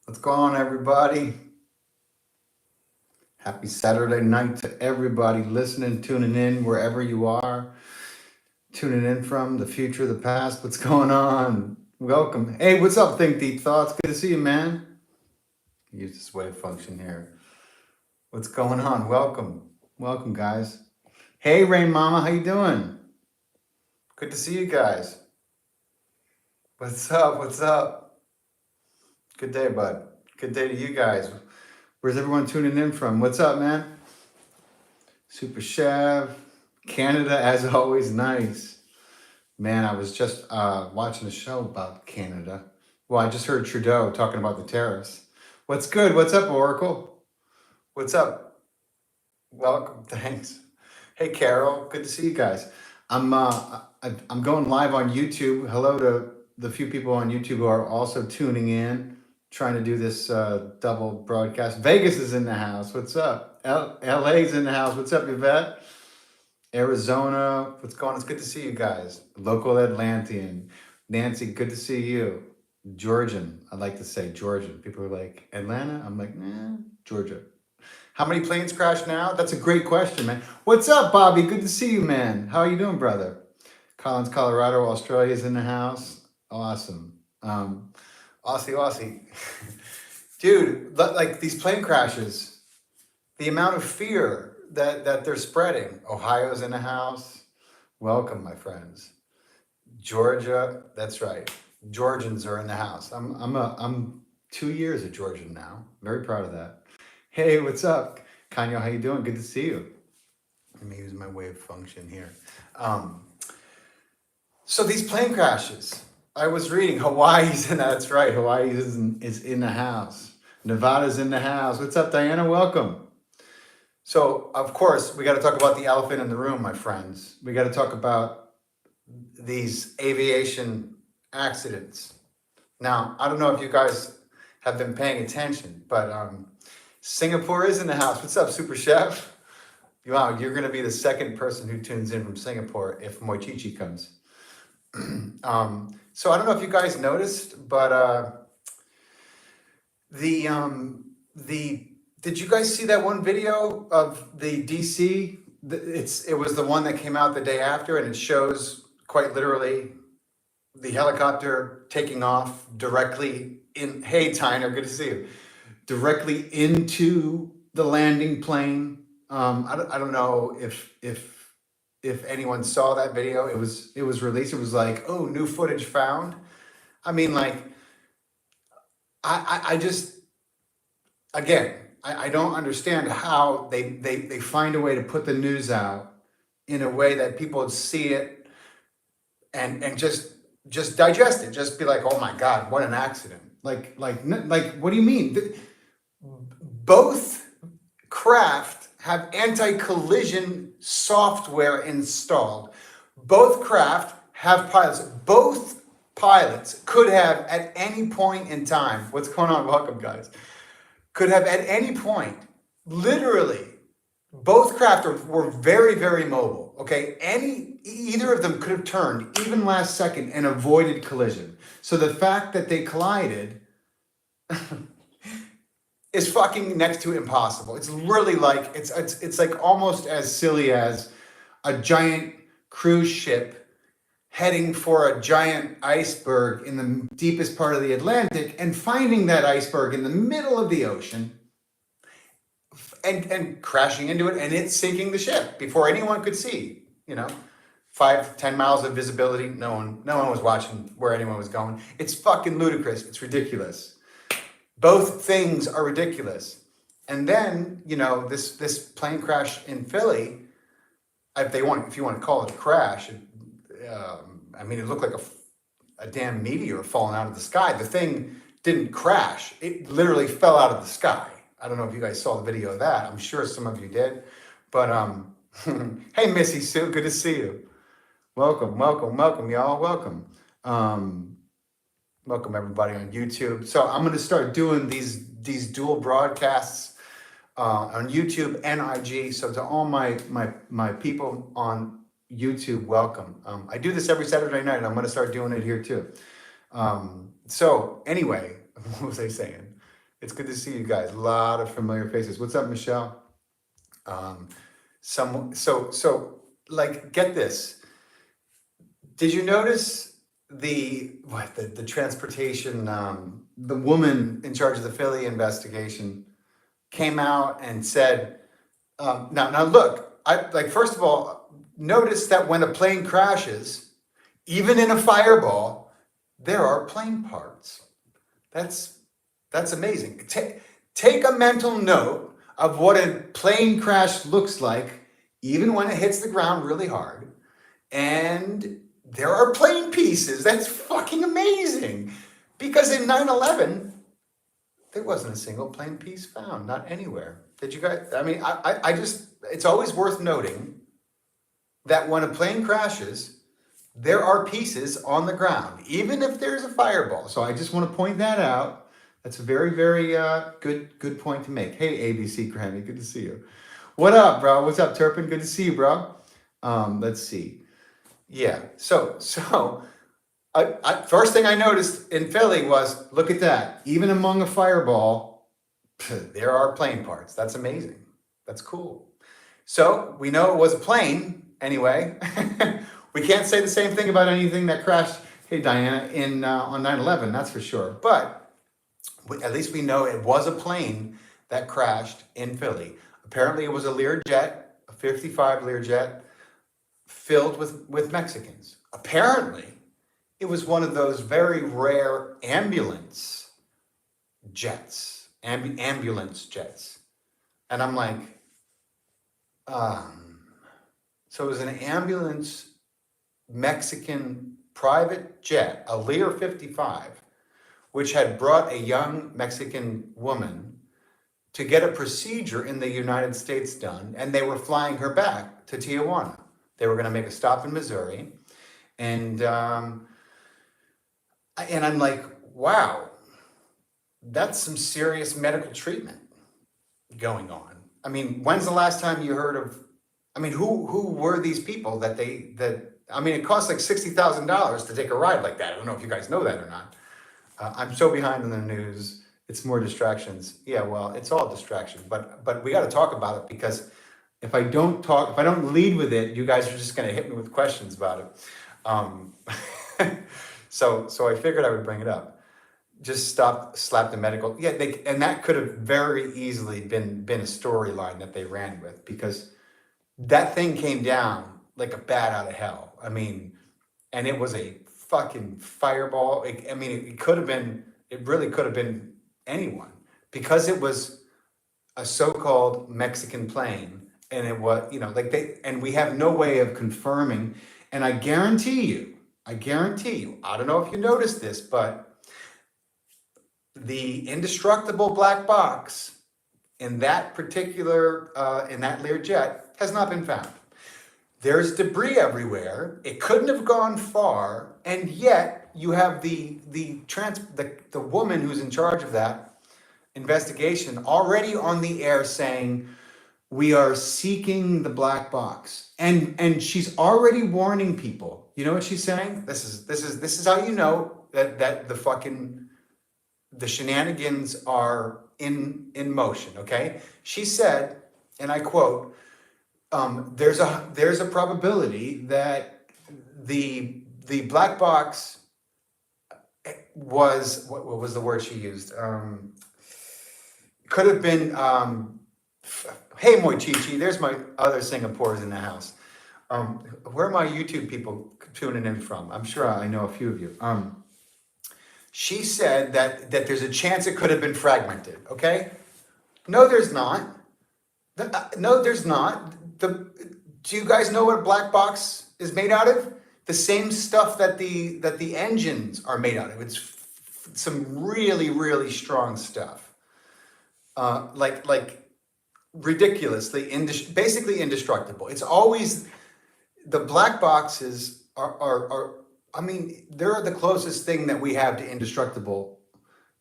What's going on, everybody? Happy Saturday night to everybody listening, tuning in wherever you are, tuning in from the future, the past. What's going on? Welcome. Hey, what's up, Think Deep Thoughts? Good to see you, man. Use this wave function here. What's going on? Welcome. Welcome, guys. Hey, Rain Mama, how you doing? Good to see you guys. What's up? What's up? Good day, bud. Good day to you guys. Where's everyone tuning in from? What's up, man? Super Chev, Canada, as always, nice. Man, I was just watching a show about Canada. Well, I just heard Trudeau talking about the tariffs. What's good? What's up, Oracle? What's up? Welcome. Thanks. Hey, Carol. Good to see you guys. I'm going live on YouTube. Hello to the few people on YouTube who are also tuning in, trying to do this double broadcast. Vegas is in the house. What's up? LA's in the house. What's up, Yvette? Arizona, what's going on? It's good to see you guys. Local Atlantean. Nancy, good to see you. Georgian, I like to say Georgian. People are like, Atlanta? I'm like, nah, Georgia. How many planes crash now? That's a great question, man. What's up, Bobby? Good to see you, man. How are you doing, brother? Collins, Colorado, Australia's in the house. Awesome. Aussie. Dude, like these plane crashes, the amount of fear that they're spreading. Ohio's in the house. Welcome, my friends. Georgia, that's right. Georgians are in the house. I'm 2 years a Georgian now. Very proud of that. Hey, what's up? Kanye, how you doing? Good to see you. Let me use my wave function here. So these plane crashes, I was reading Hawaii's, and that's right, Hawaii is in the house. Nevada's in the house. What's up, Diana? Welcome. So, of course, we got to talk about the elephant in the room, my friends. We got to talk about these aviation accidents. Now, I don't know if you guys have been paying attention, but Singapore is in the house. What's up, Super Chef? Wow, you're going to be the second person who tunes in from Singapore if Moichichi comes. So I don't know if you guys noticed, but did you guys see that one video of the DC? It was the one that came out the day after, and it shows quite literally the helicopter taking off directly in. Hey, Tyner, good to see you. Directly into the landing plane. I don't know if anyone saw that video. It was released. It was like, oh, new footage found. I mean, like, I just, again, I don't understand how they find a way to put the news out in a way that people would see it and just digest it. Just be like, oh my God, what an accident. Like, what do you mean? Both craft have anti-collision software installed. Both craft have pilots. Both pilots could have at any point in time, what's going on? Welcome, guys. Could have at any point, literally, both craft were very, very mobile. Okay, either of them could have turned even last second and avoided collision. So the fact that they collided is fucking next to impossible. It's really like it's like almost as silly as a giant cruise ship heading for a giant iceberg in the deepest part of the Atlantic and finding that iceberg in the middle of the ocean and crashing into it and it sinking the ship before anyone could see, 5-10 miles of visibility. No one was watching where anyone was going. It's fucking ludicrous. It's ridiculous. Both things are ridiculous. And then, this plane crash in Philly, if you want to call it a crash, it looked like a damn meteor falling out of the sky. The thing didn't crash. It literally fell out of the sky. I don't know if you guys saw the video of that. I'm sure some of you did. But, hey, Missy Sue, good to see you. Welcome, y'all. Welcome. Welcome everybody on YouTube. So I'm going to start doing these dual broadcasts on YouTube and IG. So to all my people on YouTube, welcome. I do this every Saturday night, and I'm going to start doing it here too. So anyway, what was I saying? It's good to see you guys. A lot of familiar faces. What's up, Michelle? Um, like, get this. Did you notice the transportation? The woman in charge of the Philly investigation came out and said, now look, I like first of all, notice that when a plane crashes, even in a fireball, there are plane parts. That's amazing. Take a mental note of what a plane crash looks like, even when it hits the ground really hard. And there are plane pieces. That's fucking amazing. Because in 9/11, there wasn't a single plane piece found, not anywhere. Did you guys? I mean, I just, it's always worth noting that when a plane crashes, there are pieces on the ground, even if there's a fireball. So I just want to point that out. That's a very, very good point to make. Hey, ABC Granny, good to see you. What up, bro? What's up, Turpin? Good to see you, bro. Let's see. Yeah. So first thing I noticed in Philly was, look at that. Even among a fireball, there are plane parts. That's amazing. That's cool. So we know it was a plane anyway. We can't say the same thing about anything that crashed. Hey, Diana, in on 9/11, that's for sure. But at least we know it was a plane that crashed in Philly. Apparently, it was a Learjet, a 55 Learjet, filled with Mexicans. Apparently, it was one of those very rare ambulance jets, ambulance jets. And I'm like, so it was an ambulance Mexican private jet, a Lear 55, which had brought a young Mexican woman to get a procedure in the United States done, and they were flying her back to Tijuana. They were going to make a stop in Missouri, and I'm like, wow, that's some serious medical treatment going on. I mean, when's the last time you heard of? I mean, who were these people that I mean, it costs like $60,000 to take a ride like that. I don't know if you guys know that or not. I'm so behind in the news. It's more distractions. Yeah, well, it's all distraction, but we got to talk about it, because if I don't lead with it, you guys are just going to hit me with questions about it. So I figured I would bring it up. Just slap the medical. Yeah, and that could have very easily been a storyline that they ran with, because that thing came down like a bat out of hell. I mean, and it was a fucking fireball. It really could have been anyone, because it was a so-called Mexican plane, and it was, and we have no way of confirming. And I guarantee you, I don't know if you noticed this, but the indestructible black box in that particular, in that Learjet has not been found. There's debris everywhere. It couldn't have gone far, and yet you have the woman who's in charge of that investigation already on the air saying, we are seeking the black box, and she's already warning people. You know what she's saying? This is how you know that the shenanigans are in motion. Okay, she said, and I quote, there's a probability that the black box was, what was the word she used? Could have been, hey Moichichi, there's my other Singaporeans in the house. Where are my YouTube people tuning in from? I'm sure I know a few of you. She said that there's a chance it could have been fragmented. Okay, no, there's not. No, there's not. Do you guys know what a black box is made out of? The same stuff that the engines are made out of. It's some really, really strong stuff. Like ridiculously, basically indestructible. It's always, the black boxes are I mean, they're the closest thing that we have to indestructible,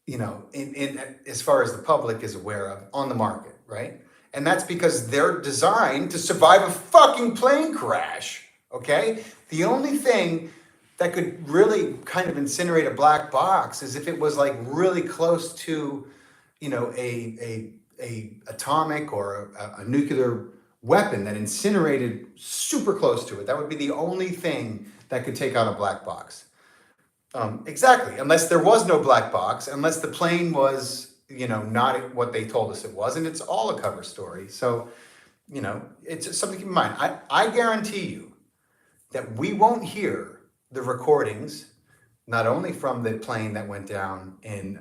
in as far as the public is aware of on the market, right? And that's because they're designed to survive a fucking plane crash, okay? The only thing that could really kind of incinerate a black box is if it was like really close to a atomic or a nuclear weapon that incinerated super close to it. That would be the only thing that could take out a black box. Exactly, unless there was no black box, unless the plane was, not what they told us it was, and it's all a cover story. So, it's something to keep in mind. I guarantee you that we won't hear the recordings, not only from the plane that went down in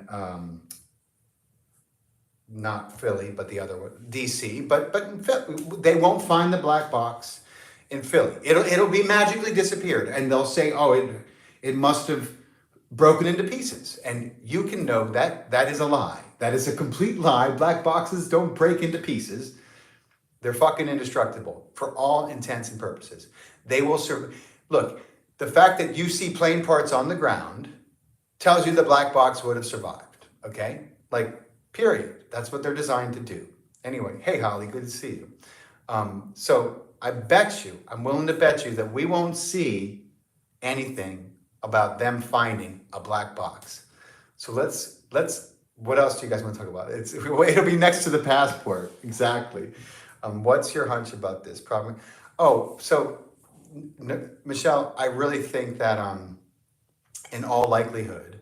not Philly, but the other one, DC, but in Philly, they won't find the black box in Philly. It'll be magically disappeared, and they'll say, oh, it must have broken into pieces, and you can know that that is a lie. That is a complete lie. Black boxes don't break into pieces. They're fucking indestructible for all intents and purposes. They will survive. Look, the fact that you see plane parts on the ground tells you the black box would have survived. Okay, like, period. That's what they're designed to do. Anyway, hey Holly, good to see you. So I'm willing to bet you that we won't see anything about them finding a black box. So let's. What else do you guys want to talk about? It'll be next to the passport. Exactly. What's your hunch about this problem? Oh, so Michelle, I really think that in all likelihood,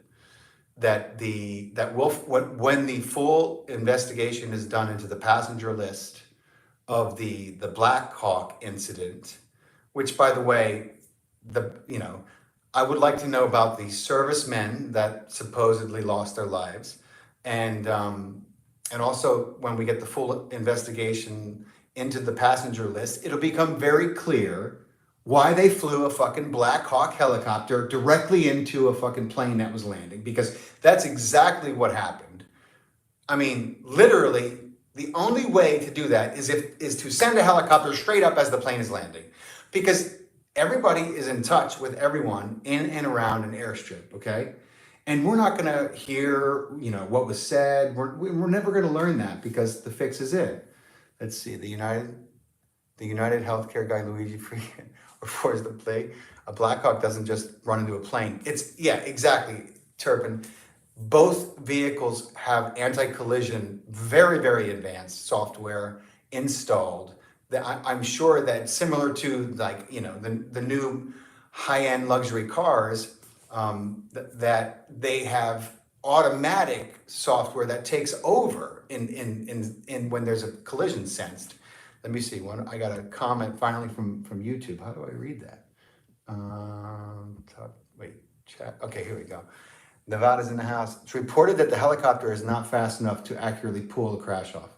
that when the full investigation is done into the passenger list of the Black Hawk incident, which, by the way, I would like to know about the servicemen that supposedly lost their lives, and also when we get the full investigation into the passenger list, it'll become very clear why they flew a fucking Black Hawk helicopter directly into a fucking plane that was landing, because that's exactly what happened. I mean, literally, the only way to do that is to send a helicopter straight up as the plane is landing, because everybody is in touch with everyone in and around an airstrip, okay? And we're not gonna hear, what was said. We're never gonna learn that, because the fix is in. Let's see, the United Healthcare guy, Luigi Freeman, reports the plane. A Black Hawk doesn't just run into a plane. Yeah, exactly, Turpin. Both vehicles have anti-collision, very, very advanced software installed. That I'm sure that similar to, like, the new high-end luxury cars, that they have automatic software that takes over in when there's a collision sensed. Let me see. I got a comment finally from YouTube. How do I read that? Chat. Okay, here we go. Nevada's in the house. It's reported that the helicopter is not fast enough to accurately pull the crash off.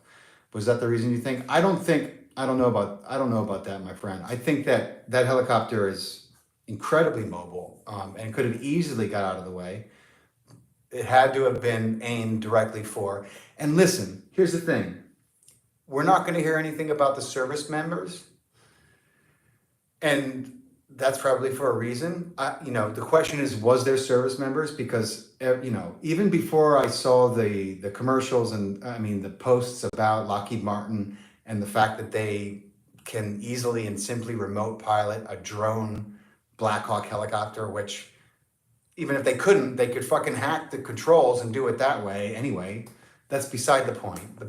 Was that the reason you think? I don't know about that, my friend. I think that helicopter is incredibly mobile, and could have easily got out of the way. It had to have been aimed directly for. And listen, here's the thing. We're not going to hear anything about the service members, and that's probably for a reason. The question is, was there service members? Because even before I saw the commercials and the posts about Lockheed Martin and the fact that they can easily and simply remote pilot a drone Black Hawk helicopter, which even if they couldn't, they could fucking hack the controls and do it that way anyway. That's beside the point.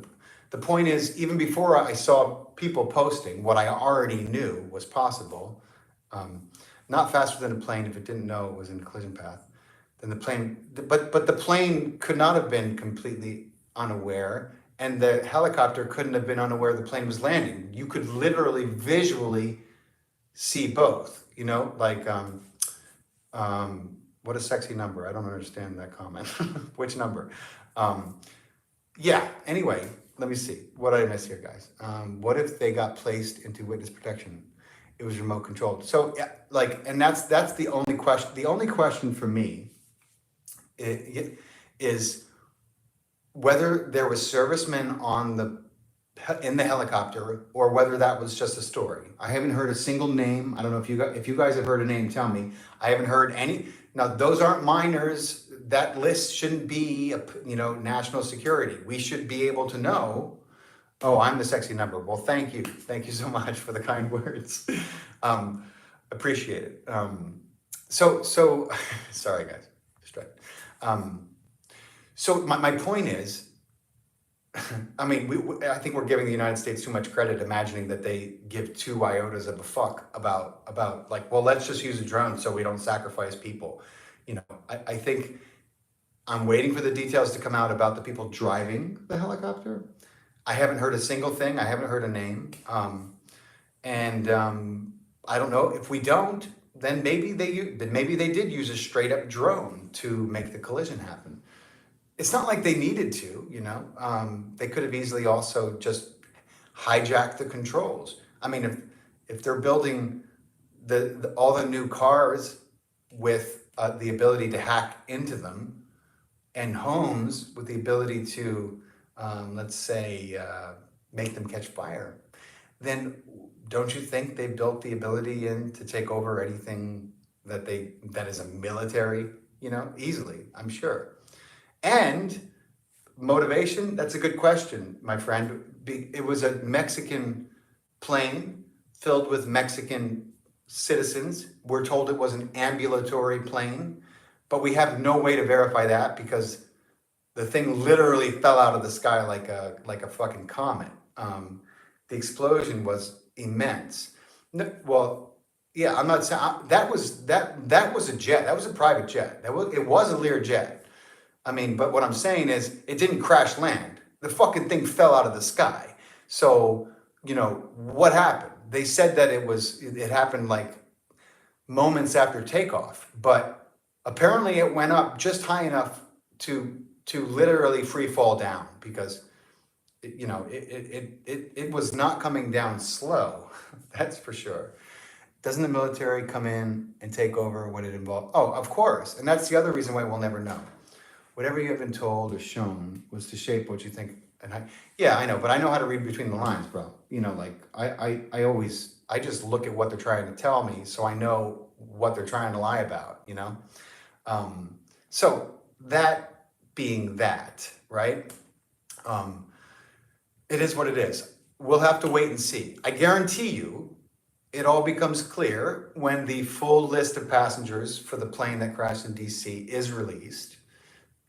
The point is, even before I saw people posting what I already knew was possible, not faster than a plane if it didn't know it was in a collision path, then the plane, but the plane could not have been completely unaware, and the helicopter couldn't have been unaware the plane was landing. You could literally visually see both, what a sexy number. I don't understand that comment. Which number? Yeah, anyway, let me see. What did I miss here, guys? What if they got placed into witness protection? It was remote controlled. So, and that's the only question. The only question for me is whether there was servicemen in the helicopter, or whether that was just a story. I haven't heard a single name. I don't know if you guys have heard a name, tell me. I haven't heard any. Now, those aren't minors. That list shouldn't be, national security. We should be able to know. Oh, I'm the sexy number. Well, thank you. Thank you so much for the kind words. Appreciate it. So sorry, guys. Distracted. So my point is, I mean, I think we're giving the United States too much credit, imagining that they give 2 iota of a fuck about like, well, let's just use a drone so we don't sacrifice people. I think I'm waiting for the details to come out about the people driving the helicopter. I haven't heard a single thing. I haven't heard a name. And I don't know if we don't, then maybe they did use a straight up drone to make the collision happen. It's not like they needed to. They could have easily also just hijacked the controls. I mean, if they're building all the new cars with the ability to hack into them, and homes with the ability to, let's say, make them catch fire, then don't you think they built the ability in to take over anything that is a military, easily, I'm sure. And motivation, that's a good question, my friend. It was a Mexican plane filled with Mexican citizens. We're told it was an ambulatory plane, but we have no way to verify that because the thing literally fell out of the sky like a fucking comet. The explosion was immense. Well, yeah, I'm not saying that was a jet. That was a private jet. It was a Lear jet. I mean, but what I'm saying is it didn't crash land. The fucking thing fell out of the sky. So, what happened? They said that it happened like moments after takeoff, but apparently it went up just high enough to literally free fall down because it was not coming down slow. That's for sure. Doesn't the military come in and take over when it involves? Oh, of course. And that's the other reason why we'll never know. Whatever you have been told or shown was to shape what you think. Yeah, I know, but I know how to read between the lines, bro. Like I just look at what they're trying to tell me, so I know what they're trying to lie about. So that being that, right? It is what it is. We'll have to wait and see. I guarantee you, it all becomes clear when the full list of passengers for the plane that crashed in DC is released.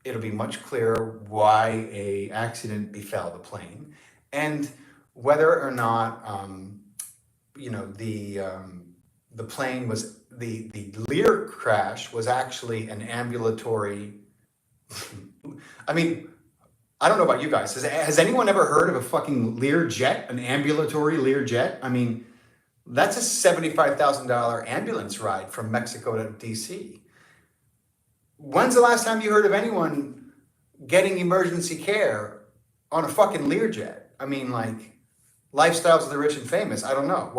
It'll be much clearer why a accident befell the plane and whether or not the plane was the Lear crash was actually an ambulatory. I mean, I don't know about you guys. Has anyone ever heard of a fucking Lear jet, an ambulatory Lear jet? I mean, that's a $75,000 ambulance ride from Mexico to DC. When's the last time you heard of anyone getting emergency care on a fucking Learjet? I mean, like, lifestyles of the rich and famous. I don't know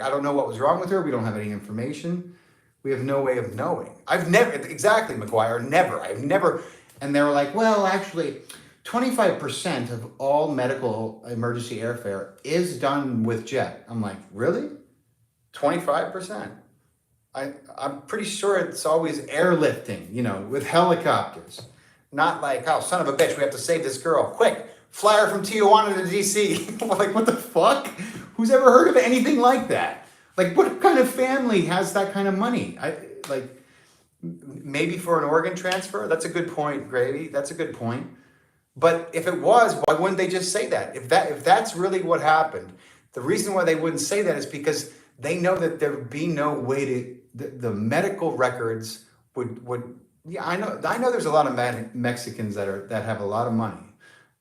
I don't know what was wrong with her. We don't have any information. We have no way of knowing. I've never, exactly, McGuire, never. I've never, and they were like, well, actually, 25% of all medical emergency airfare is done with jet. I'm like, really? 25%? I'm pretty sure it's always airlifting, with helicopters. Not like, oh, son of a bitch, we have to save this girl. Quick, fly her from Tijuana to DC. Like, what the fuck? Who's ever heard of anything like that? Like, what kind of family has that kind of money? Maybe for an organ transfer? That's a good point, Gravy. That's a good point. But if it was, why wouldn't they just say that? If that's really what happened, the reason why they wouldn't say that is because they know that there would be no way to, the medical records would yeah, I know there's a lot of Mexicans that have a lot of money.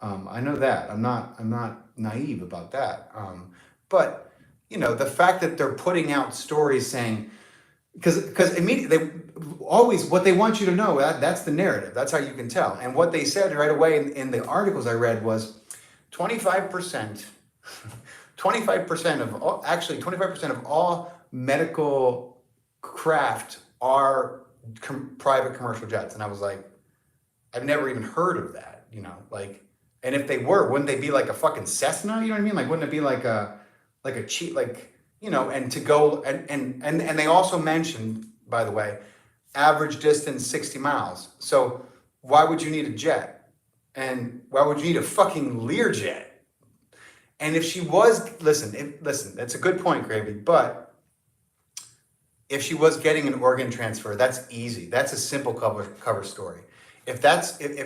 I know that. I'm not naive about that. But the fact that they're putting out stories saying, because immediately they always, what they want you to know, that's the narrative. That's how you can tell. And what they said right away in the articles I read was 25%, 25% of all, actually 25% of all medical craft are private commercial jets. And I was like, I've never even heard of that, and if they were, wouldn't they be like a fucking Cessna? You know what I mean? Like, wouldn't it be like a cheap, and to go, and they also mentioned, by the way, average distance 60 miles. So why would you need a jet? And why would you need a fucking Learjet? And if she was, listen, that's a good point, Gravy, but if she was getting an organ transfer, that's easy. That's a simple cover story. If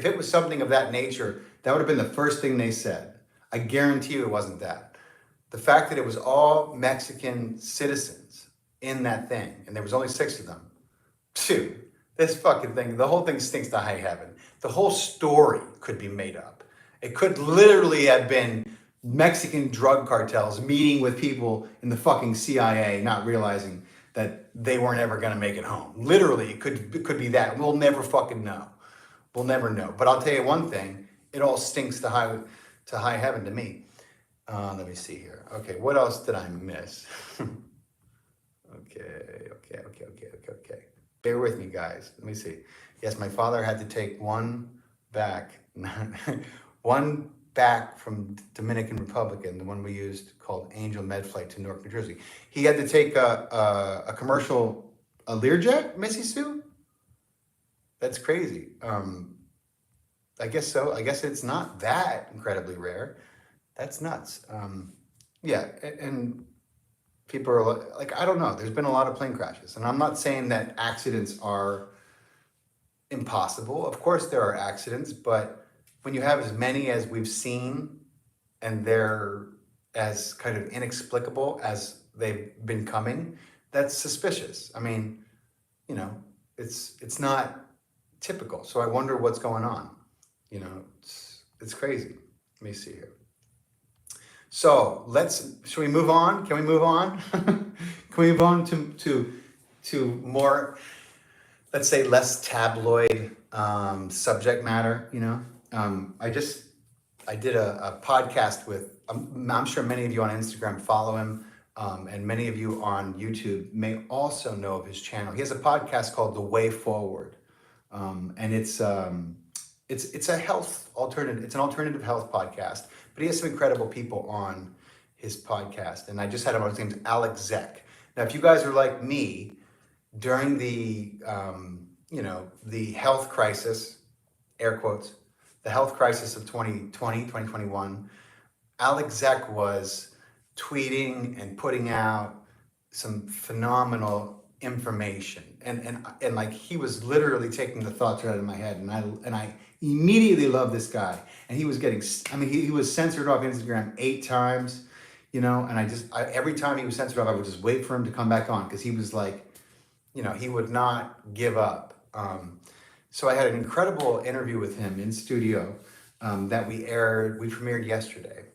it was something of that nature, that would have been the first thing they said. I guarantee you it wasn't that. The fact that it was all Mexican citizens in that thing, and there was only 6 of them. Dude, this fucking thing, the whole thing stinks to high heaven. The whole story could be made up. It could literally have been Mexican drug cartels meeting with people in the fucking CIA, not realizing that they weren't ever going to make it home. Literally, it could be that. We'll never fucking know. We'll never know. But I'll tell you one thing, it all stinks to high heaven to me. Let me see here. Okay, what else did I miss? Okay. Bear with me, guys. Let me see. Yes, my father had to take one back from Dominican Republic, the one we used called Angel Med Flight to Newark, New Jersey. He had to take a commercial, a Learjet, Missy Sue? That's crazy. I guess so. I guess it's not that incredibly rare. That's nuts. Yeah, and people are like, I don't know. There's been a lot of plane crashes, and I'm not saying that accidents are impossible. Of course there are accidents, but when you have as many as we've seen, and they're as kind of inexplicable as they've been coming, that's suspicious. I mean, you know, it's not typical. So I wonder what's going on. You know, it's crazy. Let me see here. So should we move on? Can we move on? Can we move on to more, let's say, less tabloid subject matter? You know, I did a podcast with, I'm sure many of you on Instagram follow him, and many of you on YouTube may also know of his channel. He has a podcast called The Way Forward, and it's a health alternative. It's an alternative health podcast, but he has some incredible people on his podcast. And I just had him on. His name's Alex Zek. Now, if you guys are like me, during the the health crisis, air quotes, the health crisis of 2020, 2021, Alex Zek was tweeting and putting out some phenomenal information, and like he was literally taking the thoughts right out of my head, and I immediately loved this guy. And he was getting, I mean, he was censored off Instagram 8 times, you know, and every time he was censored off, I would just wait for him to come back on, because he was like, you know, he would not give up. So I had an incredible interview with him in studio that we premiered yesterday.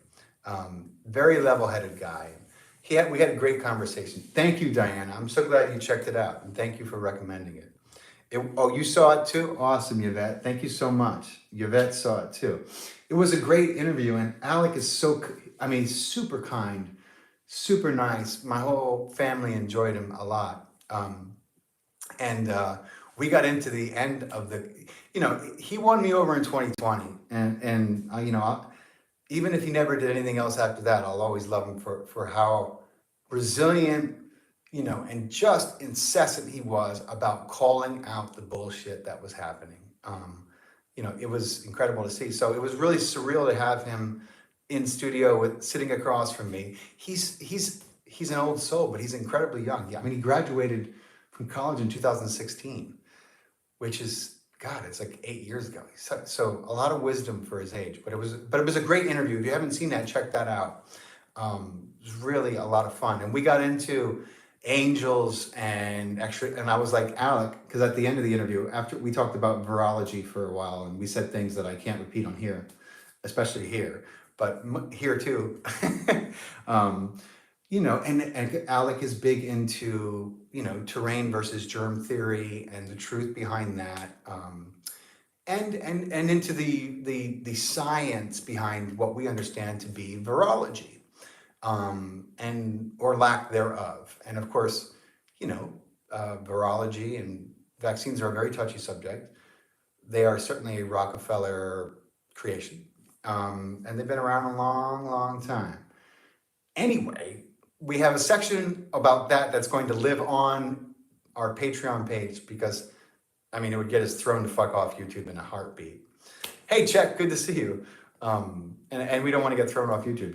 Very level-headed guy. We had a great conversation. Thank you, Diana. I'm so glad you checked it out, and thank you for recommending it. You saw it too? Awesome, Yvette. Thank you so much. Yvette saw it too. It was a great interview, and Alec is super kind, super nice. My whole family enjoyed him a lot. And we got into the end of he won me over in 2020, and even if he never did anything else after that, I'll always love him for how resilient, and just incessant he was about calling out the bullshit that was happening. It was incredible to see. So it was really surreal to have him in studio sitting across from me. He's an old soul, but he's incredibly young. Yeah, I mean, he graduated from college in 2016, which is, God, it's like 8 years ago. So a lot of wisdom for his age, but it was a great interview. If you haven't seen that, check that out. It was really a lot of fun. And we got into angels and I was like, Alec, because at the end of the interview, after we talked about virology for a while, and we said things that I can't repeat on here, especially here, but here too. And Alec is big into, terrain versus germ theory and the truth behind that. And into the science behind what we understand to be virology. Or lack thereof. And of course, virology and vaccines are a very touchy subject. They are certainly a Rockefeller creation. And they've been around a long, long time. Anyway, we have a section about that's going to live on our Patreon page, because, it would get us thrown the fuck off YouTube in a heartbeat. Hey, Czech, good to see you. And we don't want to get thrown off YouTube.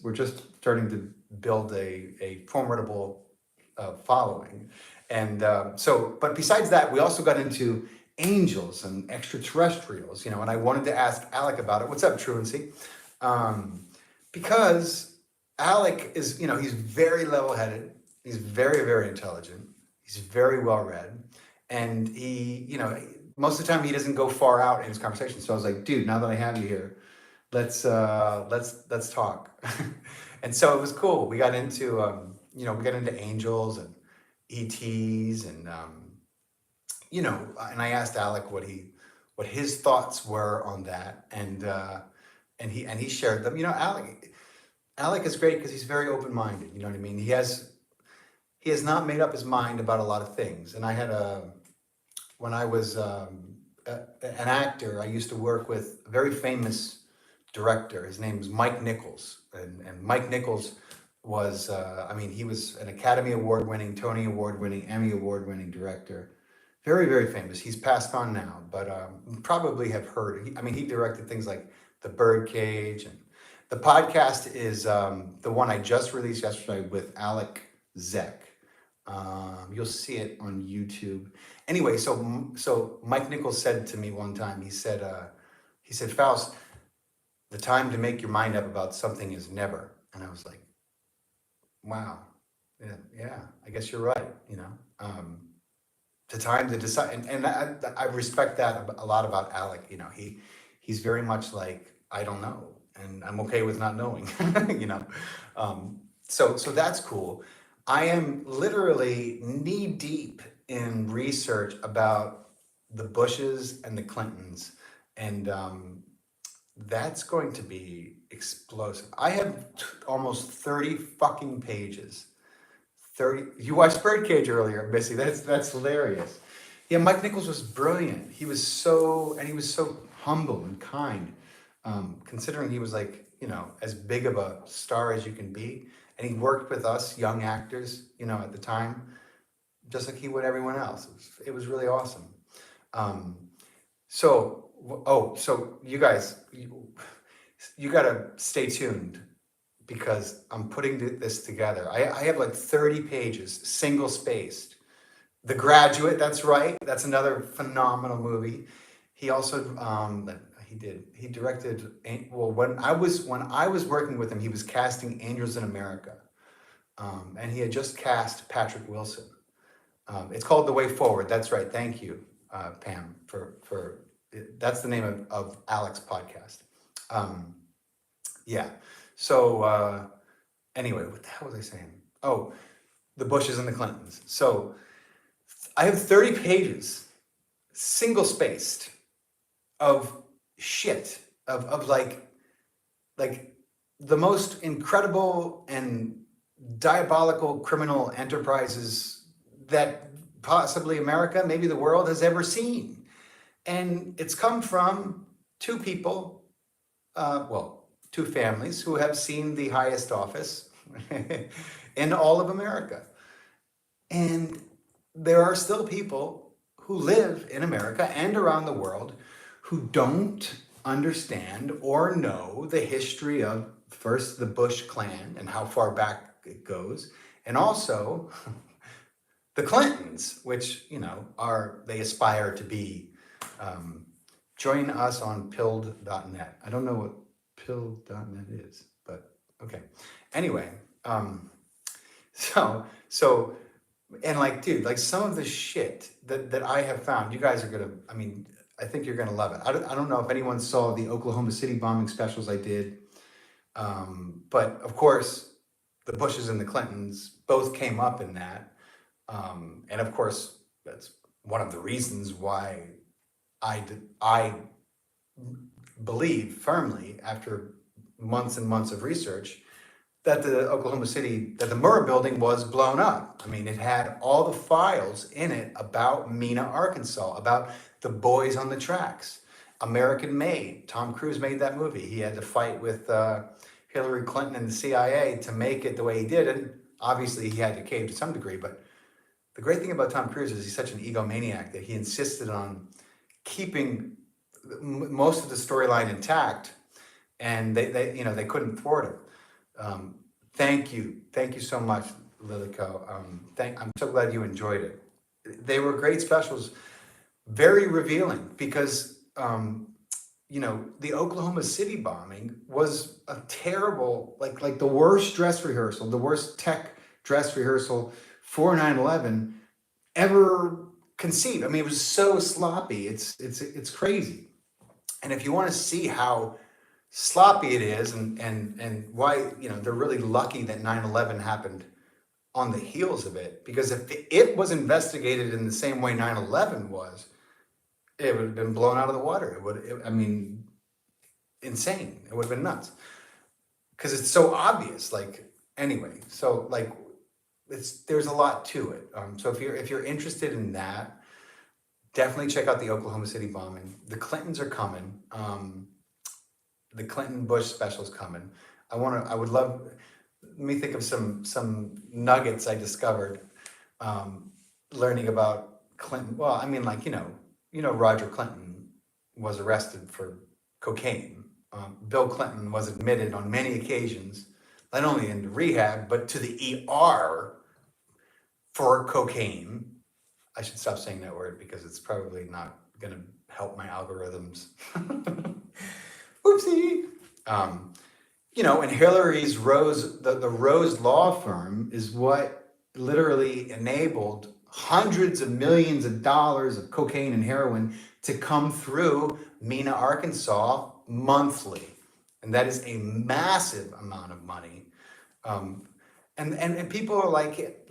We're just starting to build a formidable following. And but besides that, we also got into angels and extraterrestrials, you know, and I wanted to ask Alec about it. What's up, Truancy? Um, because Alec is, you know, he's very level-headed. He's very, very intelligent. He's very well-read. And he, you know, most of the time he doesn't go far out in his conversation. So I was like, dude, now that I have you here, let's talk. And so it was cool. We got into, you know, we got into angels and ETs and, you know, and I asked Alec what his thoughts were on that, and he shared them. You know, Alec is great because he's very open minded. You know what I mean? He has not made up his mind about a lot of things. And I had when I was an actor, I used to work with a very famous director. His name is Mike Nichols, and Mike Nichols was, I mean, he was an Academy Award winning, Tony Award winning, Emmy Award winning director. Very, very famous. He's passed on now, but probably have heard. I mean, he directed things like The Birdcage, and the podcast is the one I just released yesterday with Alec Zeck. You'll see it on YouTube. Anyway, so Mike Nichols said to me one time. He said, Faust, the time to make your mind up about something is never. And I was like, wow, yeah, I guess you're right. You know. The time to decide, and I respect that a lot about Alec. You know, he's very much like, I don't know, and I'm okay with not knowing. You know, so that's cool. I am literally knee deep in research about the Bushes and the Clintons, and that's going to be explosive. I have almost 30 fucking pages. 30. You watched Birdcage earlier, Missy. That's hilarious. Yeah, Mike Nichols was brilliant. He was so humble and kind, considering he was like, you know, as big of a star as you can be. And he worked with us young actors, you know, at the time, just like he would everyone else. It was really awesome. So you guys, you gotta stay tuned, because I'm putting this together. I have like 30 pages, single spaced. The Graduate, that's right. That's another phenomenal movie. He also he directed, well, when I was working with him, he was casting Angels in America. And he had just cast Patrick Wilson. It's called The Way Forward. That's right. Thank you, Pam, for that's the name of Alec's podcast. Yeah. So anyway, what the hell was I saying? Oh, the Bushes and the Clintons. So I have 30 pages, single spaced, of shit, of like the most incredible and diabolical criminal enterprises that possibly America, maybe the world, has ever seen. And it's come from two people, two families who have seen the highest office in all of America. And there are still people who live in America and around the world who don't understand or know the history of first the Bush clan and how far back it goes, and also the Clintons, which, you know, they aspire to be. Join us on pilled.net. I don't know what pilled.net is, but okay. Anyway, so and like, dude, like some of the shit that I have found, you guys are gonna, I mean, I think you're gonna love it. I don't know if anyone saw the Oklahoma City bombing specials I did, but of course, the Bushes and the Clintons both came up in that, and of course, that's one of the reasons why I believe firmly, after months and months of research, that the Murrah building was blown up. I mean, it had all the files in it about Mena, Arkansas, about the boys on the tracks. American Made. Tom Cruise made that movie. He had to fight with Hillary Clinton and the CIA to make it the way he did. And obviously he had to cave to some degree. But the great thing about Tom Cruise is he's such an egomaniac that he insisted on keeping most of the storyline intact. And they couldn't thwart him. Thank you so much, Lilico. I'm so glad you enjoyed it. They were great specials, very revealing because, the Oklahoma City bombing was a terrible, like the worst dress rehearsal, the worst tech dress rehearsal for 9/11 ever conceived. I mean, it was so sloppy. It's crazy. And if you want to see how sloppy it is and why, they're really lucky that 9/11 happened on the heels of it, because if it was investigated in the same way 9/11 was, it would have been blown out of the water. I mean, insane. It would have been nuts because it's so obvious. Like, anyway, so like there's a lot to it. So if you're interested in that, definitely check out the Oklahoma City bombing. The Clintons are coming. The Clinton Bush special's coming. I would love. Let me think of some nuggets I discovered, learning about Clinton. Well, I mean, like, Roger Clinton was arrested for cocaine. Bill Clinton was admitted on many occasions, not only into rehab, but to the ER for cocaine. I should stop saying that word because it's probably not going to help my algorithms. Oopsie. And Hillary's Rose, the Rose law firm is what literally enabled hundreds of millions of dollars of cocaine and heroin to come through Mena, Arkansas monthly. And that is a massive amount of money. And people are like,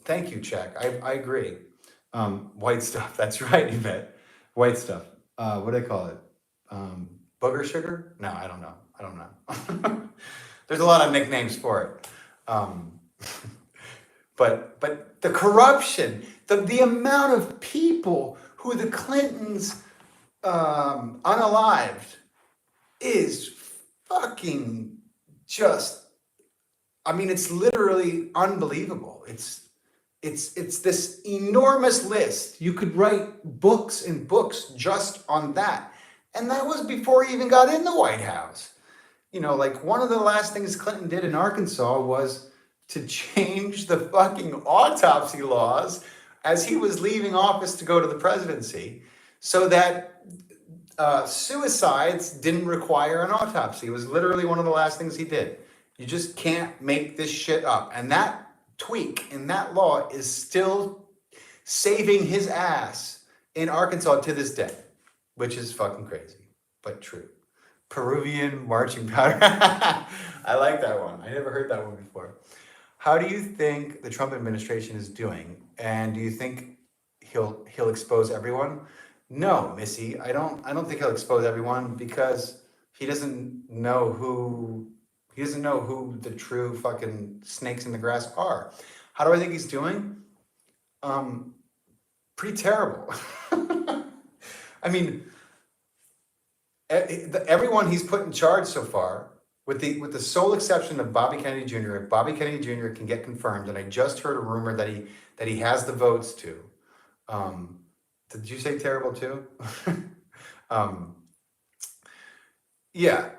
thank you, check. I agree. White stuff. That's right, Yvette. White stuff. What do they call it? Booger sugar? No, I don't know. There's a lot of nicknames for it. But the corruption, the amount of people who the Clintons unalived is fucking just, I mean, it's literally unbelievable. It's this enormous list. You could write books and books just on that. And that was before he even got in the White House. Like, one of the last things Clinton did in Arkansas was to change the fucking autopsy laws as he was leaving office to go to the presidency, so that suicides didn't require an autopsy. It was literally one of the last things he did. You just can't make this shit up. And that tweak in that law is still saving his ass in Arkansas to this day, which is fucking crazy, but true. Peruvian marching powder. I like that one. I never heard that one before. How do you think the Trump administration is doing? And do you think he'll expose everyone? No, Missy, I don't think he'll expose everyone, because he doesn't know who the true fucking snakes in the grass are. How do I think he's doing? Pretty terrible. I mean, everyone he's put in charge so far, with the sole exception of Bobby Kennedy Jr. If Bobby Kennedy Jr. can get confirmed, and I just heard a rumor that he has the votes to. Did you say terrible too? Yeah,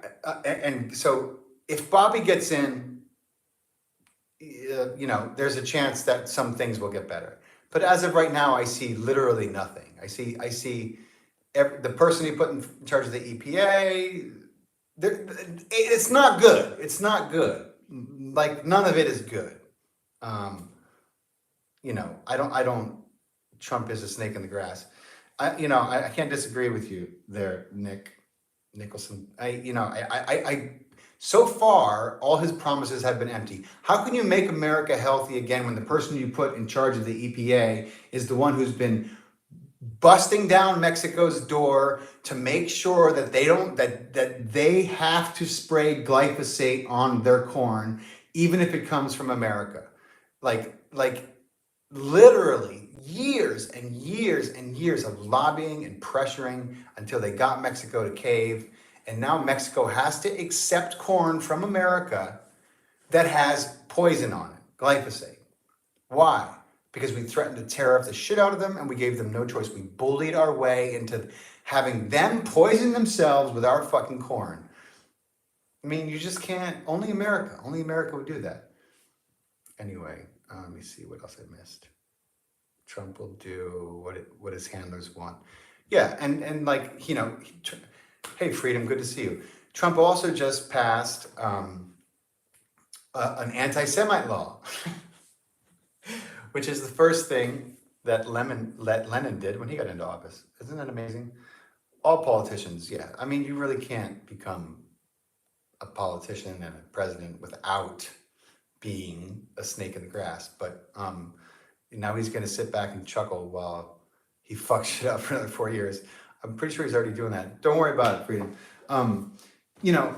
and so if Bobby gets in, there's a chance that some things will get better. But as of right now, I see literally nothing. I see the person he put in charge of the EPA. It's not good. It's not good. Like, none of it is good. I don't. Trump is a snake in the grass. I can't disagree with you there, Nicholson. So far, all his promises have been empty. How can you make America healthy again when the person you put in charge of the EPA is the one who's been busting down Mexico's door to make sure that they have to spray glyphosate on their corn, even if it comes from America? Like literally years and years and years of lobbying and pressuring until they got Mexico to cave. And now Mexico has to accept corn from America that has poison on it, glyphosate. Why? Because we threatened to tariff the shit out of them, and we gave them no choice. We bullied our way into having them poison themselves with our fucking corn. I mean, you just can't. Only America would do that. Anyway, let me see what else I missed. Trump will do what his handlers want. Yeah, and like, hey, Freedom, good to see you. Trump also just passed an anti-Semite law, which is the first thing that Lenin did when he got into office. Isn't that amazing? All politicians, yeah. I mean, you really can't become a politician and a president without being a snake in the grass. But now he's going to sit back and chuckle while he fucks shit up for another 4 years. I'm pretty sure he's already doing that. Don't worry about it, Freedom. You know,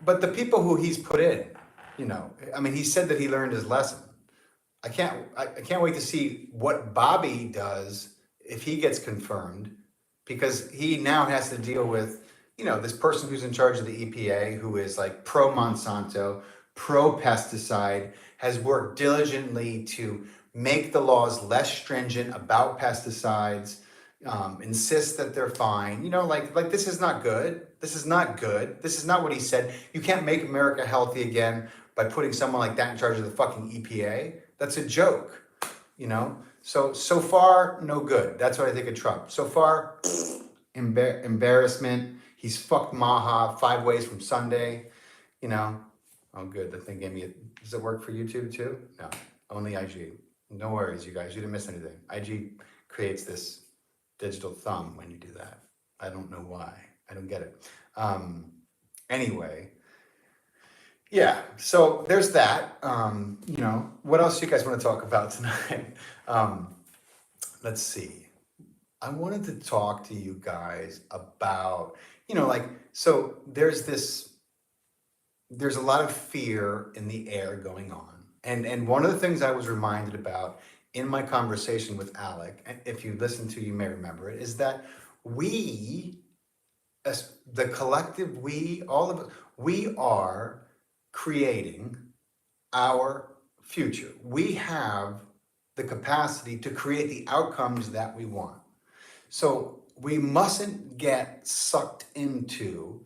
but the people who he's put in, I mean, he said that he learned his lesson. I can't wait to see what Bobby does if he gets confirmed, because he now has to deal with, this person who's in charge of the EPA, who is like pro Monsanto, pro pesticide, has worked diligently to make the laws less stringent about pesticides, insist that they're fine. Like this is not good. This is not good. This is not what he said. You can't make America healthy again by putting someone like that in charge of the fucking EPA. That's a joke, So far, no good. That's what I think of Trump. So far, embarrassment. He's fucked Maha 5 ways from Sunday, Oh, good. The thing gave me does it work for YouTube too? No, only IG. No worries, you guys. You didn't miss anything. IG creates this digital thumb when you do that. I don't know why. I don't get it. Anyway. Yeah, so there's that. What else do you guys want to talk about tonight? Let's see. I wanted to talk to you guys about, so there's a lot of fear in the air going on. And one of the things I was reminded about in my conversation with Alec, and if you listen to, you may remember it, is that we, as the collective, all of us, we are creating our future. We have the capacity to create the outcomes that we want. So we mustn't get sucked into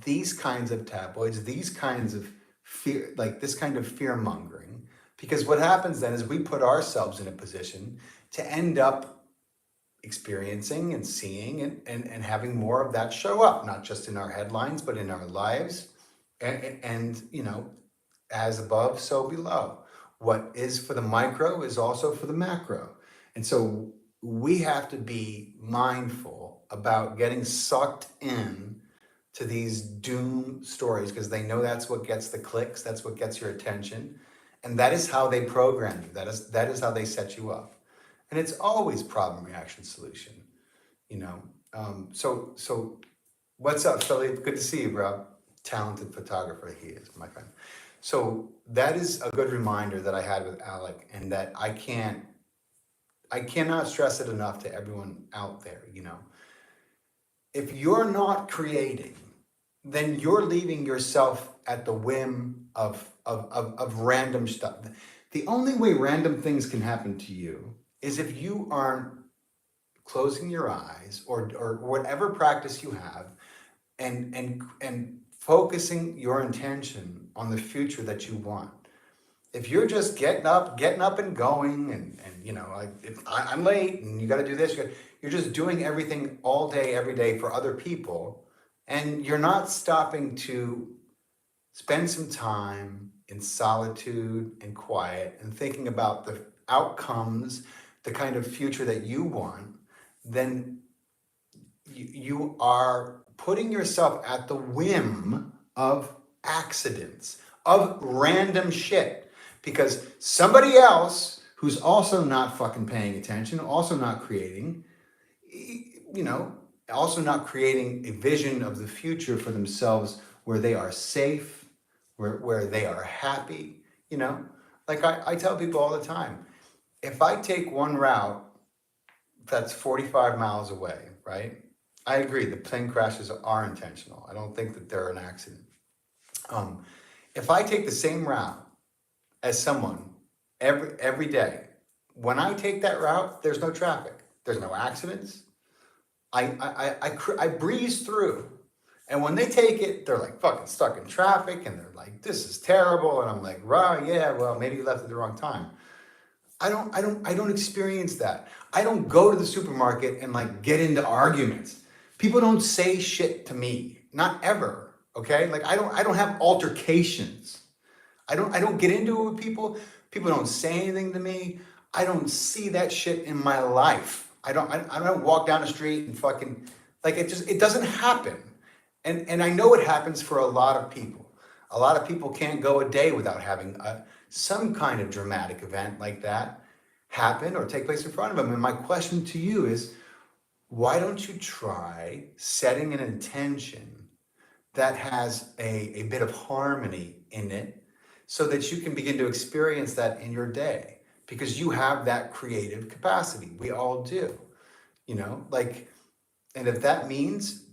these kinds of tabloids, these kinds of fear, like this kind of fear mongering, because what happens then is we put ourselves in a position to end up experiencing and seeing and having more of that show up, not just in our headlines, but in our lives. And as above, so below. What is for the micro is also for the macro. And so we have to be mindful about getting sucked in to these doom stories, because they know that's what gets the clicks, that's what gets your attention. And that is how they program you. That is how they set you up. And it's always problem, reaction, solution. So what's up, Philly? Good to see you, bro. Talented photographer he is, my friend. So that is a good reminder that I had with Alec, and that I cannot stress it enough to everyone out there. If you're not creating, then you're leaving yourself at the whim of random stuff. The only way random things can happen to you is if you aren't closing your eyes or whatever practice you have, and focusing your intention on the future that you want. If you're just getting up and going, and if I'm late and you got to do this, you're just doing everything all day, every day for other people, and you're not stopping to spend some time in solitude and quiet and thinking about the outcomes, the kind of future that you want, then you are putting yourself at the whim of accidents, of random shit, because somebody else who's also not fucking paying attention, also not creating, also not creating a vision of the future for themselves where they are safe, where they are happy, Like I tell people all the time, if I take one route that's 45 miles away, right? I agree, the plane crashes are intentional. I don't think that they're an accident. If I take the same route as someone every day, when I take that route, there's no traffic, there's no accidents. I breeze through. And when they take it, they're like fucking stuck in traffic, and they're like, this is terrible. And I'm like, right, yeah, well, maybe you left at the wrong time. I don't experience that. I don't go to the supermarket and like get into arguments. People don't say shit to me. Not ever. Okay? Like I don't have altercations. I don't get into it with people. People don't say anything to me. I don't see that shit in my life. I don't walk down the street and fucking like it doesn't happen. And I know it happens for a lot of people. A lot of people can't go a day without having some kind of dramatic event like that happen or take place in front of them. And my question to you is, why don't you try setting an intention that has a bit of harmony in it so that you can begin to experience that in your day? Because you have that creative capacity. We all do, you know, like, and if that means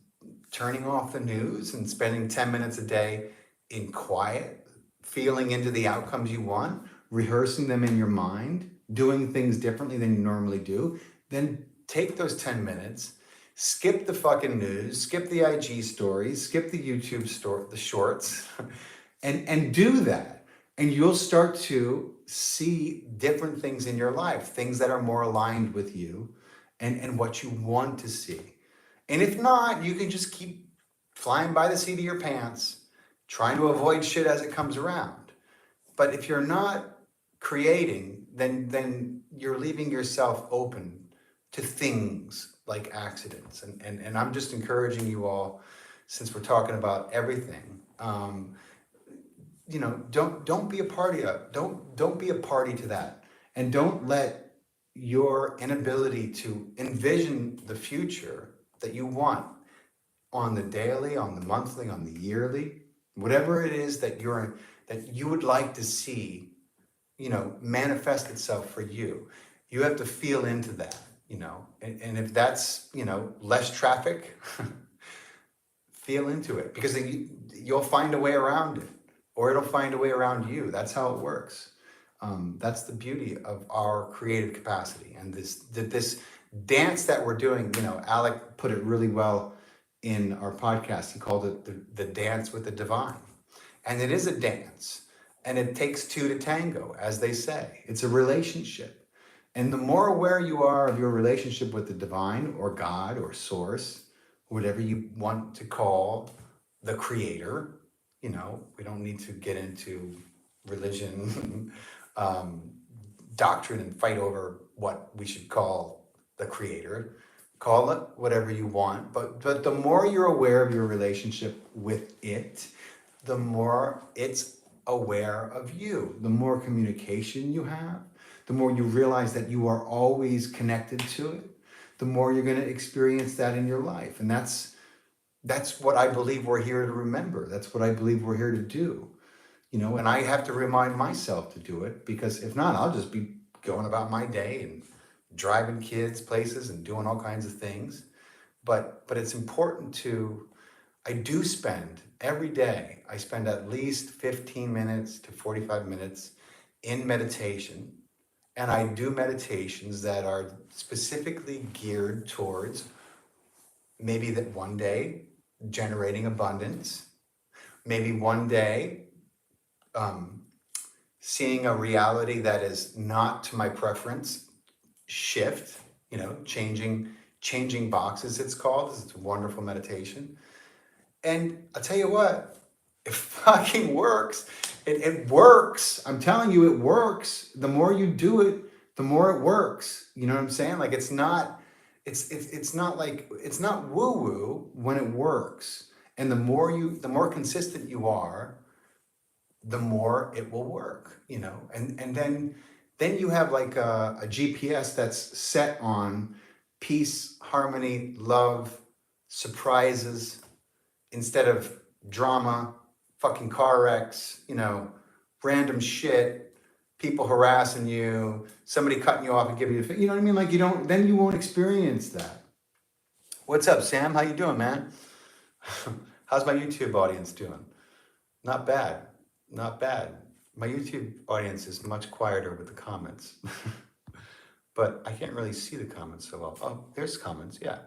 turning off the news and spending 10 minutes a day in quiet, feeling into the outcomes you want, rehearsing them in your mind, doing things differently than you normally do, then take those 10 minutes, skip the fucking news, skip the IG stories, skip the YouTube story, the shorts, and do that. And you'll start to see different things in your life, things that are more aligned with you and what you want to see. And if not, you can just keep flying by the seat of your pants, trying to avoid shit as it comes around. But if you're not creating, then you're leaving yourself open to things like accidents. And I'm just encouraging you all, since we're talking about everything, you know, don't be a party of, don't be a party to that. And don't let your inability to envision the future that you want on the daily, on the monthly, on the yearly, whatever it is that you would like to see, you know, manifest itself for you. You have to feel into that, you know, and if that's, you know, less traffic, feel into it, because you'll find a way around it, or it'll find a way around you. That's how it works. That's the beauty of our creative capacity, and this dance that we're doing. You know, Alec put it really well in our podcast. He called it the dance with the divine, and it is a dance, and it takes two to tango, as they say. It's a relationship, and the more aware you are of your relationship with the divine, or God, or source, whatever you want to call the creator. You know, we don't need to get into religion, doctrine, and fight over what we should call the creator. Call it whatever you want, but the more you're aware of your relationship with it, the more it's aware of you. The more communication you have, the more you realize that you are always connected to it, the more you're going to experience that in your life. And that's what I believe we're here to remember. That's what I believe we're here to do. You know, and I have to remind myself to do it, because if not, I'll just be going about my day and driving kids places and doing all kinds of things. But it's important to, I do spend every day, I spend at least 15 minutes to 45 minutes in meditation. And I do meditations that are specifically geared towards maybe that one day generating abundance, maybe one day seeing a reality that is not to my preference, shift, you know, changing boxes, it's called. It's a wonderful meditation. And I'll tell you what, it fucking works. It works. I'm telling you, it works. The more you do it, the more it works. You know what I'm saying? Like, it's not woo-woo when it works. And the more consistent you are, the more it will work, you know. And then you have like a GPS that's set on peace, harmony, love, surprises, instead of drama, fucking car wrecks, you know, random shit, people harassing you, somebody cutting you off and giving you, you know what I mean? Like, then you won't experience that. What's up, Sam? How you doing, man? How's my YouTube audience doing? Not bad. Not bad. My YouTube audience is much quieter with the comments. But I can't really see the comments so well. Oh, there's comments. Yeah.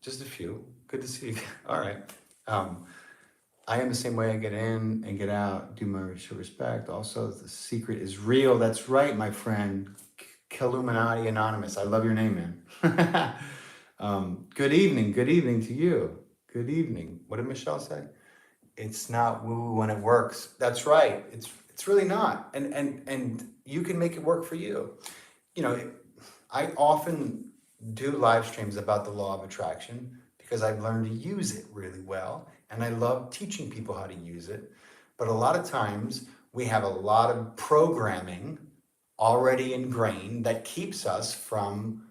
Just a few. Good to see you. All right. I am the same way. I get in and get out, do my show respect. Also, the secret is real. That's right, my friend. Killuminati Anonymous. I love your name, man. Good evening. Good evening to you. Good evening. What did Michelle say? It's not woo when it works. That's right. It's really not. And you can make it work for you. You know, I often do live streams about the law of attraction because I've learned to use it really well, and I love teaching people how to use it. But a lot of times we have a lot of programming already ingrained that keeps us from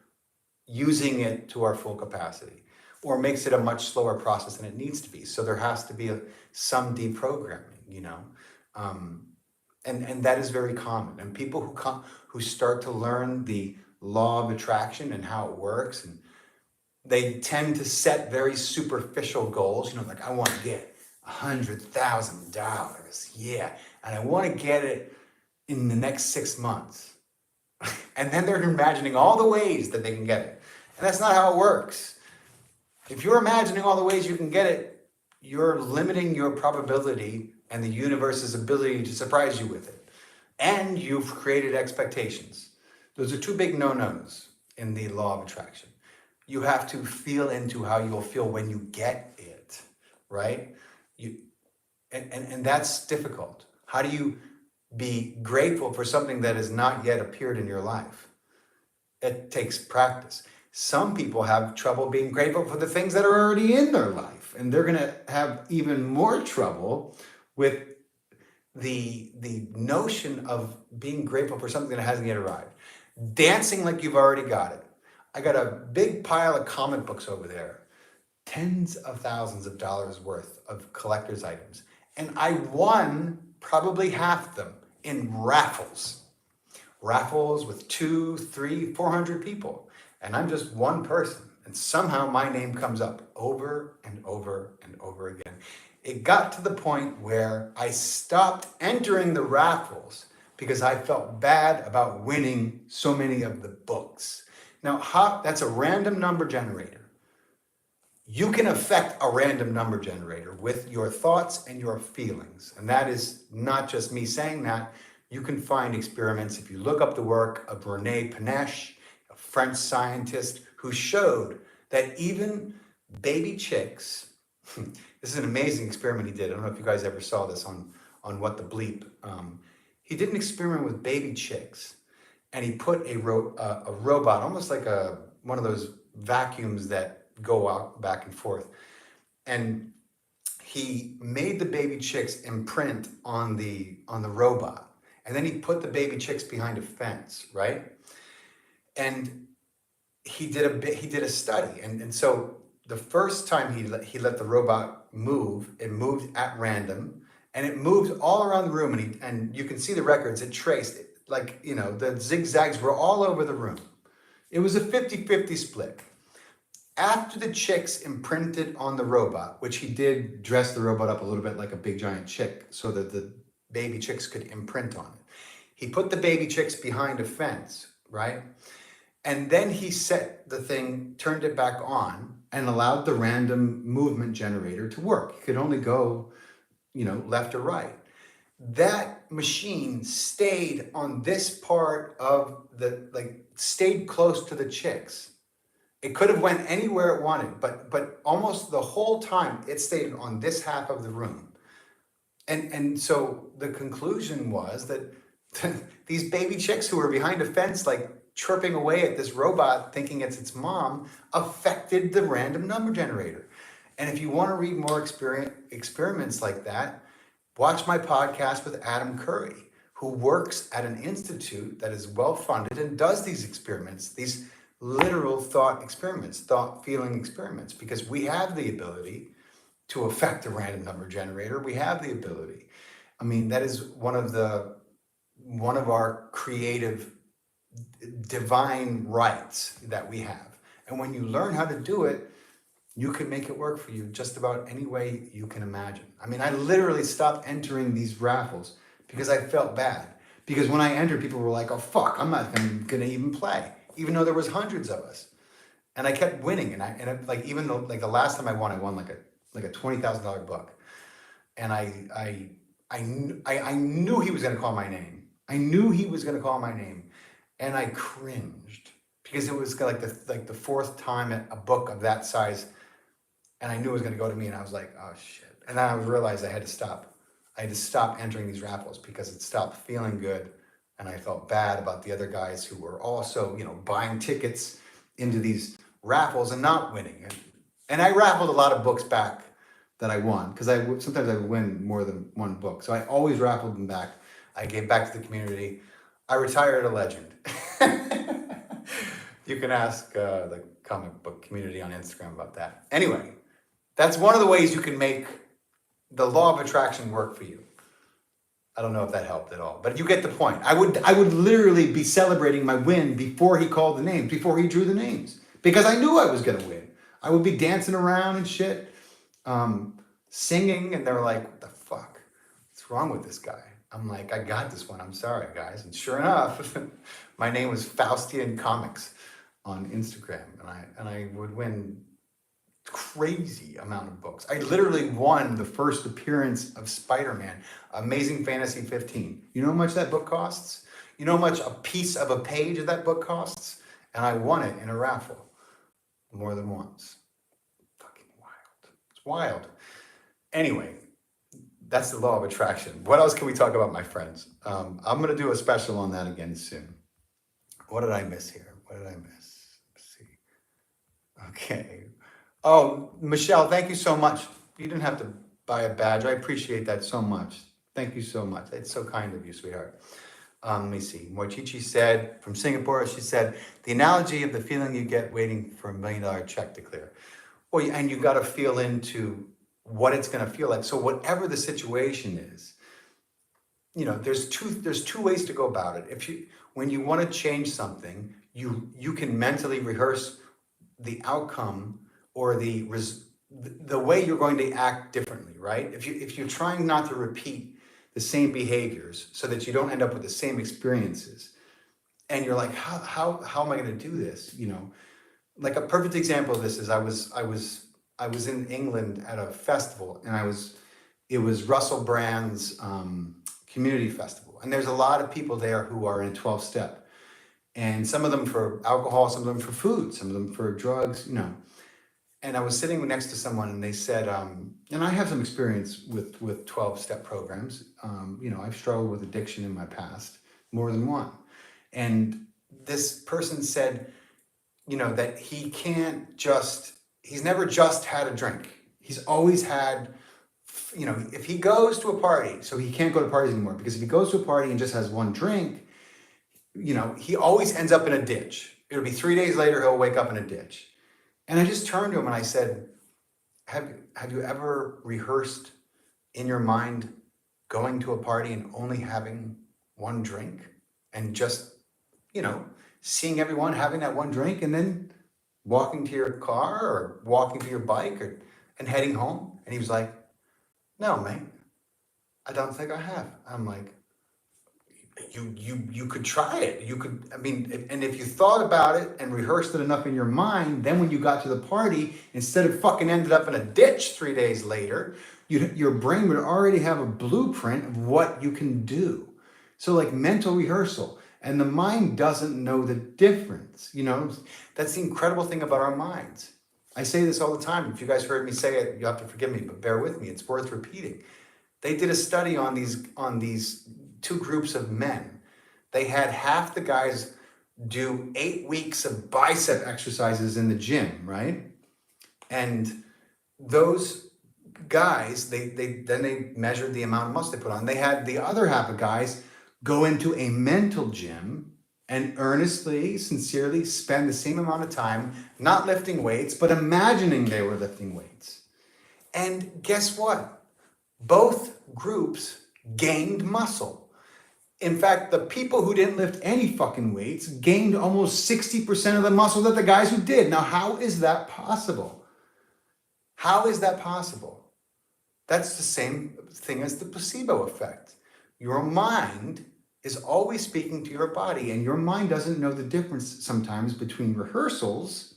using it to our full capacity, or makes it a much slower process than it needs to be. So there has to be some deprogramming, you know. And that is very common. And people who start to learn the law of attraction and how it works, and they tend to set very superficial goals, you know, like I want to get $100,000, yeah, and I want to get it in the next 6 months. And then they're imagining all the ways that they can get it. And that's not how it works. If you're imagining all the ways you can get it, you're limiting your probability and the universe's ability to surprise you with it. And you've created expectations. Those are two big no-nos in the law of attraction. You have to feel into how you'll feel when you get it, right? And that's difficult. How do you be grateful for something that has not yet appeared in your life? It takes practice. Some people have trouble being grateful for the things that are already in their life, and they're going to have even more trouble with the notion of being grateful for something that hasn't yet arrived. Dancing like you've already got it. I got a big pile of comic books over there, tens of thousands of dollars worth of collector's items, and I won probably half them in raffles with 200, 300, 400 people, and I'm just one person, and somehow my name comes up over and over and over again. It got to the point where I stopped entering the raffles because I felt bad about winning so many of the books. Now, that's a random number generator. You can affect a random number generator with your thoughts and your feelings. And that is not just me saying that. You can find experiments if you look up the work of René Panesh, a French scientist who showed that even baby chicks, this is an amazing experiment he did. I don't know if you guys ever saw this on What the Bleep. He did an experiment with baby chicks, and he put a robot, almost like one of those vacuums that go out back and forth, and he made the baby chicks imprint on the robot, and then he put the baby chicks behind a fence, right? And he did a study, and so the first time he let the robot move, it moved at random, and it moved all around the room, and you can see the records. It traced it, like, you know, the zigzags were all over the room. It was a 50-50 split. After the chicks imprinted on the robot, which he did dress the robot up a little bit like a big giant chick so that the baby chicks could imprint on it. He put the baby chicks behind a fence, right? And then he set the thing, turned it back on, and allowed the random movement generator to work. It could only go, you know, left or right. That machine stayed on this part of stayed close to the chicks. It could have went anywhere it wanted, but almost the whole time it stayed on this half of the room. And so the conclusion was that these baby chicks who were behind a fence, like chirping away at this robot, thinking it's its mom, affected the random number generator. And if you want to read more experiments like that, watch my podcast with Adam Curry, who works at an institute that is well-funded and does these experiments, these literal thought experiments, thought feeling experiments, because we have the ability to affect a random number generator. We have the ability. I mean, that is one of our creative divine rights that we have. And when you learn how to do it, you can make it work for you just about any way you can imagine. I mean, I literally stopped entering these raffles because I felt bad. Because when I entered, people were like, oh, fuck, I'm not gonna even play, even though there was hundreds of us. And I kept winning. Even though, like, the last time I won like a $20,000 book. and I knew he was going to call my name. I knew he was going to call my name, and I cringed because it was like the fourth time a book of that size, and I knew it was going to go to me, and I was like, oh shit. And then I realized I had to stop. I had to stop entering these raffles because it stopped feeling good, and I felt bad about the other guys who were also, buying tickets into these raffles and not winning. And I raffled a lot of books back that I won because sometimes I would win more than one book. So I always raffled them back. I gave back to the community. I retired a legend. You can ask the comic book community on Instagram about that. Anyway, that's one of the ways you can make the law of attraction work for you. I don't know if that helped at all, but you get the point. I would literally be celebrating my win before he called the names, before he drew the names, because I knew I was going to win. I would be dancing around and shit, singing, and they were like, what the fuck? What's wrong with this guy? I'm like, I got this one. I'm sorry, guys. And sure enough, my name was Faustian Comics on Instagram, and I would win crazy amount of books. I literally won the first appearance of Spider-Man, Amazing Fantasy 15. You know how much that book costs? You know how much a piece of a page of that book costs? And I won it in a raffle more than once. Fucking wild. It's wild. Anyway, that's the law of attraction. What else can we talk about, my friends? I'm going to do a special on that again soon. What did I miss here? What did I miss? Let's see. Okay. Oh, Michelle, thank you so much. You didn't have to buy a badge. I appreciate that so much. Thank you so much. It's so kind of you, sweetheart. Let me see. Moichichi said, from Singapore, she said, the analogy of the feeling you get waiting for $1 million check to clear. Well, and you got to feel into what it's going to feel like. So whatever the situation is, there's two ways to go about it. When you want to change something, you can mentally rehearse the outcome or the way you're going to act differently, right? If you're trying not to repeat the same behaviors so that you don't end up with the same experiences, and you're like, how am I going to do this? Like a perfect example of this is I was in England at a festival, and it was Russell Brand's community festival, and there's a lot of people there who are in 12-step, and some of them for alcohol, some of them for food, some of them for drugs, And I was sitting next to someone, and they said, and I have some experience with 12-step programs. I've struggled with addiction in my past, more than one. And this person said, that he's never just had a drink. He's always had, if he goes to a party, so he can't go to parties anymore, because if he goes to a party and just has one drink, he always ends up in a ditch. It'll be 3 days later, he'll wake up in a ditch. And I just turned to him and I said, have you ever rehearsed in your mind going to a party and only having one drink and just, seeing everyone having that one drink and then walking to your car or walking to your bike and heading home? And he was like, no, mate, I don't think I have. I'm like, you could try it. And if you thought about it and rehearsed it enough in your mind, then when you got to the party, instead of fucking ended up in a ditch 3 days later, your brain would already have a blueprint of what you can do. So like mental rehearsal, and the mind doesn't know the difference. That's the incredible thing about our minds. I say this all the time. If you guys heard me say it, you have to forgive me, but bear with me. It's worth repeating. They did a study on these two groups of men. They had half the guys do 8 weeks of bicep exercises in the gym, right? And those guys, they measured the amount of muscle they put on. They had the other half of guys go into a mental gym and earnestly, sincerely spend the same amount of time not lifting weights, but imagining they were lifting weights. And guess what? Both groups gained muscle. In fact, the people who didn't lift any fucking weights gained almost 60% of the muscle that the guys who did. Now, how is that possible? How is that possible? That's the same thing as the placebo effect. Your mind is always speaking to your body, and your mind doesn't know the difference sometimes between rehearsals,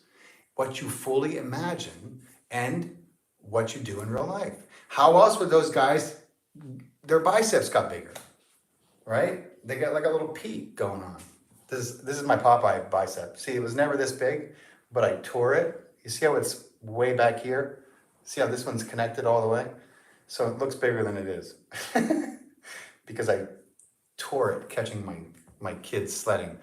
what you fully imagine, and what you do in real life. How else would those guys, their biceps got bigger, right? They got like a little peak going on. This is my Popeye bicep. See, it was never this big, but I tore it. You see how it's way back here? See how this one's connected all the way? So it looks bigger than it is because I tore it catching my kids sledding.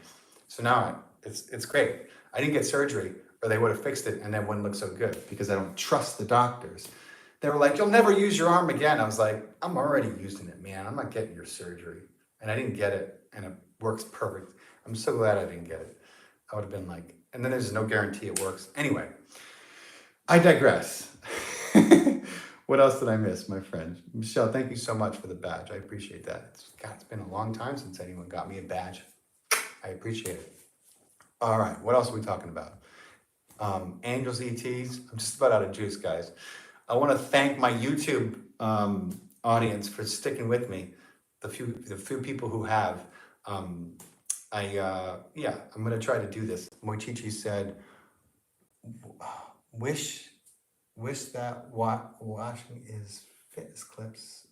So now it's great. I didn't get surgery or they would have fixed it and then it wouldn't look so good because I don't trust the doctors. They were like, you'll never use your arm again. I was like, I'm already using it, man. I'm not getting your surgery. And I didn't get it and it works perfect. I'm so glad I didn't get it. I would have been like, and then there's no guarantee it works. Anyway, I digress. What else did I miss, my friend? Michelle, thank you so much for the badge. I appreciate that. It's been a long time since anyone got me a badge. I appreciate it. All right, what else are we talking about? Angels, ETs. I'm just about out of juice, guys. I want to thank my YouTube audience for sticking with me. The few people who have. I'm going to try to do this. Moichichi said, wish that watching is fitness clips.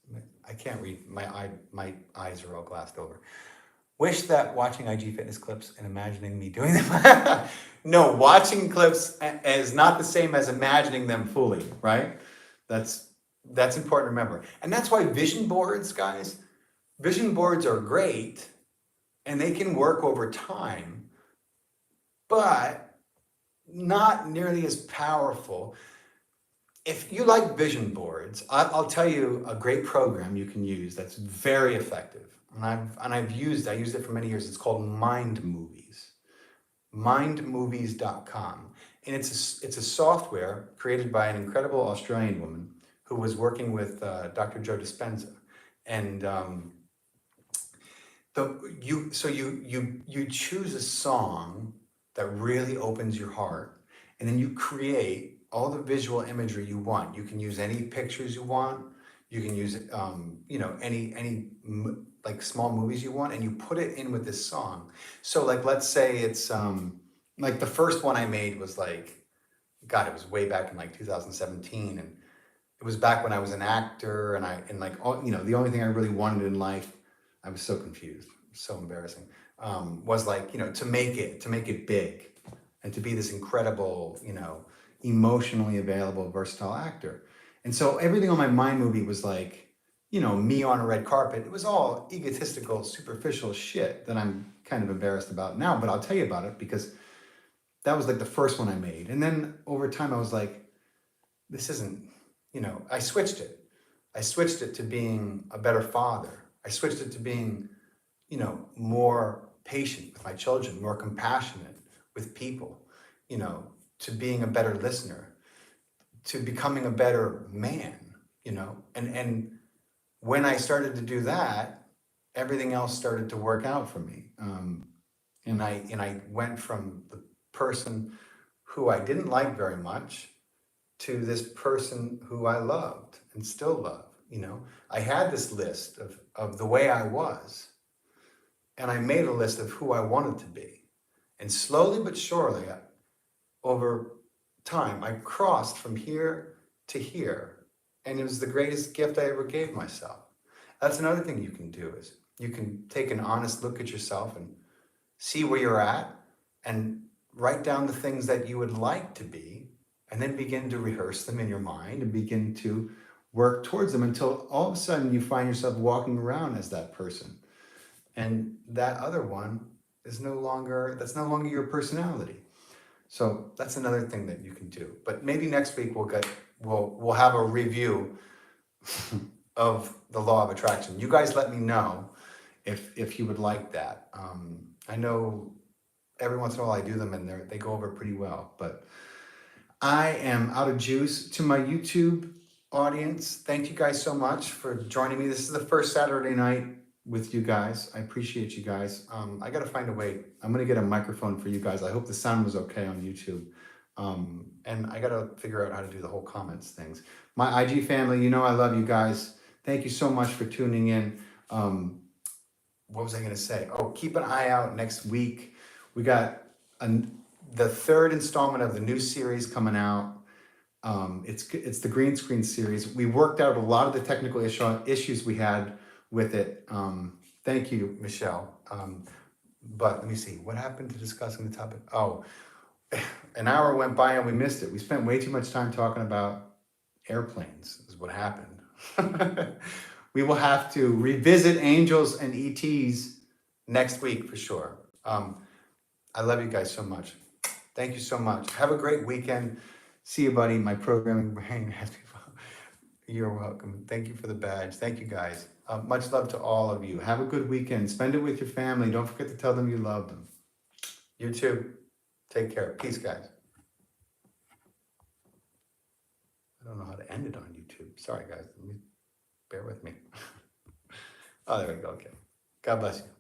I can't read. My eyes are all glassed over. Wish that watching IG fitness clips and imagining me doing them. No, watching clips is not the same as imagining them fully, right? That's important to remember. And that's why vision boards, guys, vision boards are great and they can work over time, but not nearly as powerful. If you like vision boards, I'll tell you a great program you can use that's very effective. And I used it for many years. It's called Mind Movies, mindmovies.com. And it's a software created by an incredible Australian woman who was working with Dr. Joe Dispenza. And you choose a song that really opens your heart, and then you create all the visual imagery you want. You can use any pictures you want. You can use any like small movies you want, and you put it in with this song. So like, let's say it's like the first one I made was like, God, it was way back in like 2017, and it was back when I was an actor, and the only thing I really wanted in life, I was so confused, so embarrassing, was like, to make it big, and to be this incredible, emotionally available, versatile actor. And so everything on my Mind Movie was like, me on a red carpet. It was all egotistical, superficial shit that I'm kind of embarrassed about now, but I'll tell you about it because that was like the first one I made. And then over time I was like, this isn't, I switched it. I switched it to being a better father. I switched it to being, more patient with my children, more compassionate with people, to being a better listener, to becoming a better man, and when I started to do that, everything else started to work out for me. And I went from the person who I didn't like very much to this person who I loved and still love. I had this list of the way I was, and I made a list of who I wanted to be. And slowly but surely, over time, I crossed from here to here. And it was the greatest gift I ever gave myself. That's another thing you can do is you can take an honest look at yourself and see where you're at and write down the things that you would like to be, and then begin to rehearse them in your mind and begin to work towards them until all of a sudden you find yourself walking around as that person. And that other one that's no longer your personality. So that's another thing that you can do. But maybe next week we'll have a review of the law of attraction. You guys let me know if you would like that. I know every once in a while I do them and they go over pretty well, but I am out of juice. To my YouTube audience, thank you guys so much for joining me. This is the first Saturday night with you guys. I appreciate you guys. I got to find a way. I'm going to get a microphone for you guys. I hope the sound was okay on YouTube. And I got to figure out how to do the whole comments things. My IG family, I love you guys. Thank you so much for tuning in. What was I going to say? Oh, keep an eye out next week. We got the third installment of the new series coming out. It's the green screen series. We worked out a lot of the technical issues we had with it. Thank you, Michelle. But let me see, what happened to discussing the topic? Oh, an hour went by and we missed it. We spent way too much time talking about airplanes, is what happened. We will have to revisit angels and ETs next week for sure. I love you guys so much. Thank you so much. Have a great weekend. See you, buddy. My programming brain has me. You're welcome. Thank you for the badge. Thank you, guys. Much love to all of you. Have a good weekend. Spend it with your family. Don't forget to tell them you love them. You too. Take care. Peace, guys. I don't know how to end it on YouTube. Sorry, guys. Bear with me. Oh, there we go. Okay. God bless you.